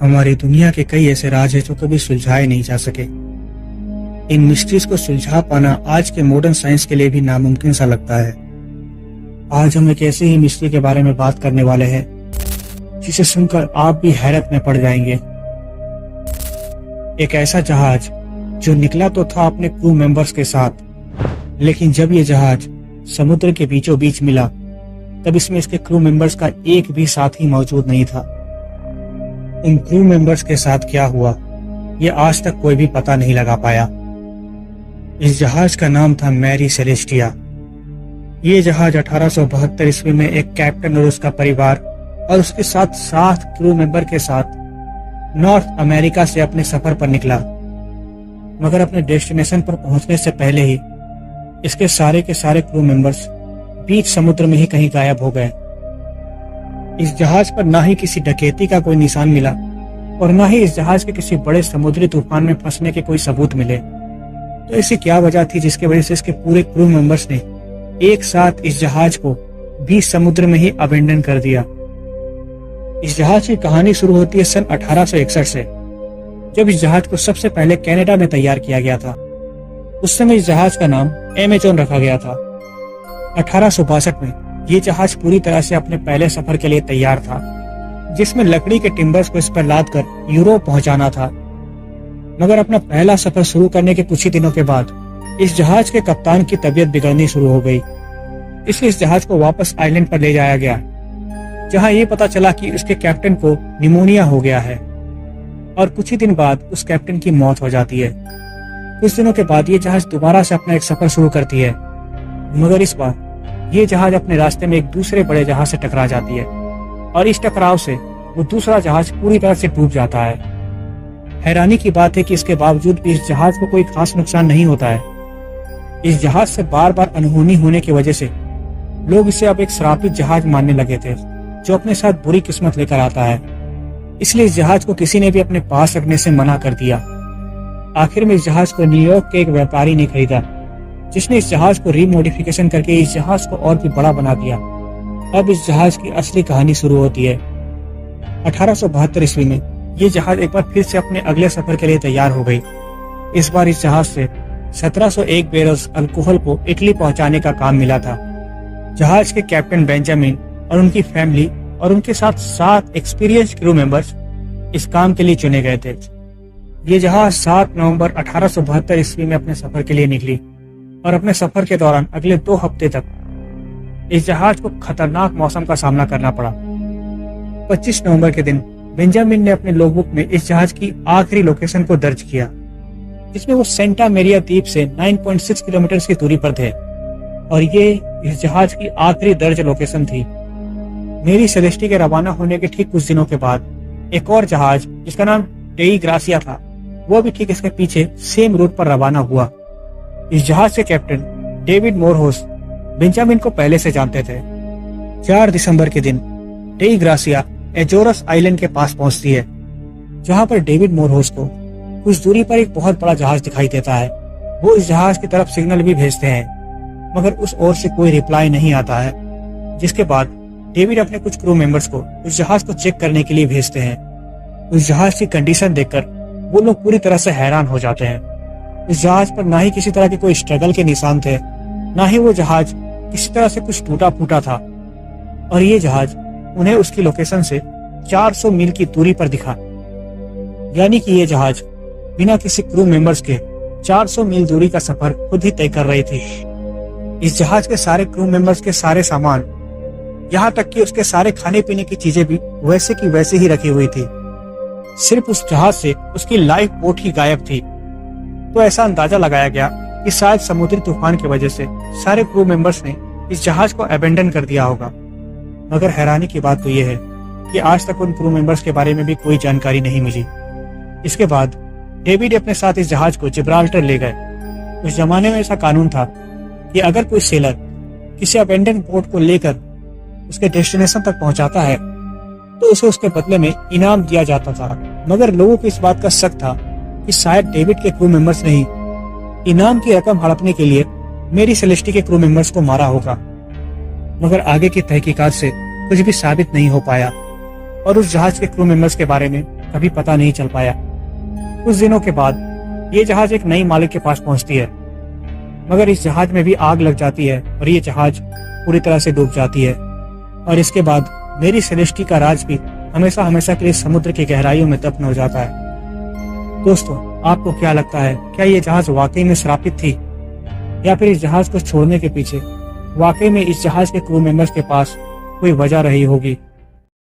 हमारी दुनिया के कई ऐसे राज हैं जो कभी सुलझाए नहीं जा सके। इन मिस्ट्रीज को सुलझा पाना आज के मॉडर्न साइंस के लिए भी नामुमकिन सा लगता है। आज हम एक ऐसी ही मिस्ट्री के बारे में बात करने वाले हैं जिसे सुनकर आप भी हैरत में पड़ जाएंगे। एक ऐसा जहाज जो निकला तो था अपने क्रू मेंबर्स के साथ, लेकिन जब ये जहाज समुद्र के बीचों बीच मिला तब इसमें इसके क्रू मेंबर्स का एक भी साथी मौजूद नहीं था। उन क्रू मेंबर्स के साथ क्या हुआ ये आज तक कोई भी पता नहीं लगा पाया। इस जहाज का नाम था मैरी सेलेस्टिया। ये जहाज 1872 ईस्वी में एक कैप्टन और उसका परिवार और उसके साथ 7 क्रू मेंबर के साथ नॉर्थ अमेरिका से अपने सफर पर निकला, मगर अपने डेस्टिनेशन पर पहुंचने से पहले ही इसके सारे के सारे क्रू मेंबर्स बीच समुद्र में ही कहीं गायब हो गए। इस जहाज पर ना ही किसी डकैती का कोई निशान मिला और ना ही इस जहाज के किसी बड़े समुद्री तूफान में फंसने के कोई सबूत मिले। तो ऐसी क्या वजह थी जिसकी वजह से इसके पूरे क्रू मेंबर्स ने एक साथ इस जहाज को बीच समुद्र में ही अबेंडन कर दिया। इस जहाज की कहानी शुरू होती है सन 1861 से, जब इस जहाज को सबसे पहले कनाडा में तैयार किया गया था। उस समय इस जहाज का नाम अमेजन रखा गया था। 1862 में ये जहाज पूरी तरह से अपने पहले सफर के लिए तैयार था, जिसमें लकड़ी के टिम्बर्स को इस पर लाद कर यूरोप पहुंचाना था। मगर अपना पहला सफर शुरू करने के कुछ ही दिनों के बाद इस जहाज के कप्तान की तबीयत बिगड़नी शुरू हो गई। इसलिए इस जहाज को वापस आइलैंड पर ले जाया गया, जहां ये पता चला कि उसके कैप्टन को निमोनिया हो गया है और कुछ ही दिन बाद उस कैप्टन की मौत हो जाती है। कुछ दिनों के बाद ये जहाज दोबारा से अपना एक सफर शुरू करती है, मगर इस बार ये जहाज अपने रास्ते में एक दूसरे बड़े जहाज से टकरा जाती है और इस टकराव से वो दूसरा जहाज पूरी तरह से डूब जाता है। हैरानी की बात है कि इसके बावजूद भी इस जहाज को कोई खास नुकसान नहीं होता है। इस जहाज से बार बार अनहोनी होने की वजह से लोग इसे अब एक श्रापित जहाज मानने लगे थे, जो अपने साथ बुरी किस्मत लेकर आता है। इसलिए इस जहाज को किसी ने भी अपने पास रखने से मना कर दिया। आखिर में इस जहाज को न्यूयॉर्क के एक व्यापारी ने खरीदा, जिसने इस जहाज को रीमोडिफिकेशन करके इस जहाज को और भी बड़ा बना दिया। अब इस जहाज की असली कहानी शुरू होती है। 1872 ईस्वी में ये जहाज एक बार फिर से अपने अगले सफर के लिए तैयार हो गई। इस बार इस जहाज से 1701 बैरल्स अल्कोहल को इटली पहुंचाने का काम मिला था। जहाज के कैप्टन बेंजामिन और उनकी फैमिली और उनके साथ 7 एक्सपीरियंस क्रू मेंबर्स इस काम के लिए चुने गए थे। ये जहाज 7 नवंबर 1872 ईस्वी में अपने सफर के लिए निकली और अपने सफर के दौरान अगले 2 हफ्ते तक इस जहाज को खतरनाक मौसम का सामना करना पड़ा। 25 नवंबर के दिन बेंजामिन ने अपने लॉगबुक में इस जहाज की आखिरी लोकेशन को दर्ज किया, जिसमें वो सेंटा मेरिया द्वीप से 9.6 किलोमीटर की दूरी पर थे और ये इस जहाज की आखिरी दर्ज लोकेशन थी। मेरी सेलेस्टी के रवाना होने के ठीक कुछ दिनों के बाद एक और जहाज जिसका नाम डेई ग्रासिया था, वो भी ठीक इसके पीछे सेम रूट पर रवाना हुआ। इस जहाज के कैप्टन डेविड मोरहोस बेंजामिन को पहले से जानते थे। 4 दिसंबर के दिन डेई ग्रासिया एजोरस आइलैंड के पास पहुंचती है, जहां पर डेविड मोरहोस को कुछ दूरी पर एक बहुत बड़ा जहाज दिखाई देता है। वो इस जहाज की तरफ सिग्नल भी भेजते हैं, मगर उस ओर से कोई रिप्लाई नहीं आता है। जिसके बाद डेविड अपने कुछ क्रू मेंबर्स को उस जहाज को चेक करने के लिए भेजते हैं। उस जहाज की कंडीशन देखकर वो लोग पूरी तरह से हैरान हो जाते हैं। इस जहाज पर ना ही किसी तरह के कोई स्ट्रगल के निशान थे, ना ही वो जहाज किसी तरह से कुछ टूटा फूटा था, और ये जहाज उन्हें उसकी लोकेशन से 400 मील की दूरी पर दिखा। यानी कि ये जहाज बिना किसी क्रू मेंबर्स के 400 मील दूरी का सफर खुद ही तय कर रही थी। इस जहाज के सारे क्रू मेंबर्स के सारे सामान, यहाँ तक कि उसके सारे खाने पीने की चीजें भी वैसे की वैसे ही रखी हुई थी। सिर्फ उस जहाज से उसकी लाइफ बोट ही गायब थी। तो ऐसा अंदाजा लगाया गया कि शायद समुद्री तूफान की वजह से सारे क्रू मेंबर्स ने इस जहाज को अबेंडन कर दिया होगा। मगर हैरानी की बात तो यह है कि आज तक उन क्रू मेंबर्स के बारे में भी कोई जानकारी नहीं मिली। इसके बाद डेविड अपने साथ इस जहाज को जिब्राल्टर ले गए। उस जमाने में ऐसा कानून था कि अगर कोई सेलर किसी अबेंडन बोट को लेकर उसके डेस्टिनेशन तक पहुंचाता है तो उसे उसके बदले में इनाम दिया जाता था। मगर लोगों को इस बात का शक था कि शायद डेविड के क्रू मेंबर्स ने ही इनाम की रकम हड़पने के लिए मेरी सेलेस्टी के क्रू मेंबर्स को मारा होगा। मगर आगे की तहकीकात से कुछ भी साबित नहीं हो पाया और उस जहाज के क्रू मेंबर्स के बारे में कभी पता नहीं चल पाया। कुछ दिनों के बाद ये जहाज एक नई मालिक के पास पहुंचती है, मगर इस जहाज में भी आग लग जाती है और ये जहाज पूरी तरह से डूब जाती है। और इसके बाद मेरी सेलेस्टी का राज भी हमेशा हमेशा के लिए समुद्र की गहराइयों में दफन हो जाता है। दोस्तों, आपको क्या लगता है, क्या ये जहाज वाकई में श्रापित थी, या फिर इस जहाज को छोड़ने के पीछे वाकई में इस जहाज के क्रू मेंबर्स के पास कोई वजह रही होगी?